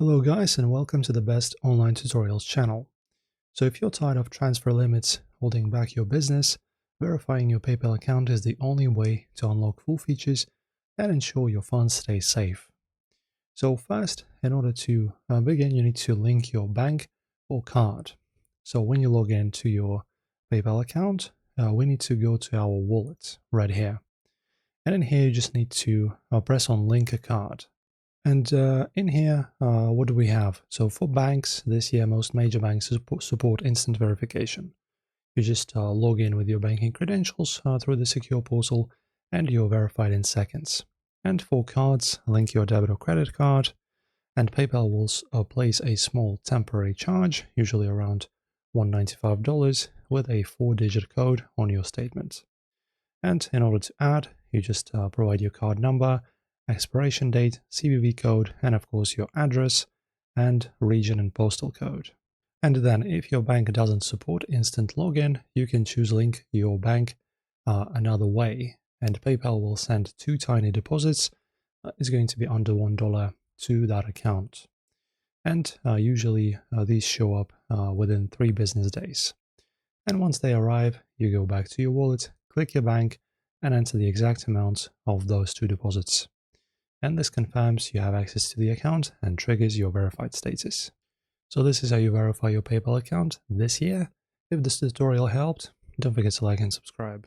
Hello guys and welcome to the best online tutorials channel. So if you're tired of transfer limits holding back your business, verifying your PayPal account is the only way to unlock full features and ensure your funds stay safe. So first, in order to begin, you need to link your bank or card. So when you log in to your PayPal account, we need to go to our wallet right here. And in here, you just need to press on link a card. And in here, what do we have? So for banks, this year, most major banks support instant verification. You just log in with your banking credentials through the secure portal, and you're verified in seconds. And for cards, link your debit or credit card, and PayPal will place a small temporary charge, usually around $195, with a 4-digit code on your statement. And in order to add, you just provide your card number, expiration date, CVV code, and of course your address and region and postal code. And then if your bank doesn't support instant login, you can choose link your bank another way, and PayPal will send 2 tiny deposits. It's going to be under $1 to that account. And usually these show up within 3 business days. And once they arrive, you go back to your wallet, click your bank, and enter the exact amount of those 2 deposits. And this confirms you have access to the account and triggers your verified status. So this is how you verify your PayPal account this year. If this tutorial helped, don't forget to like and subscribe.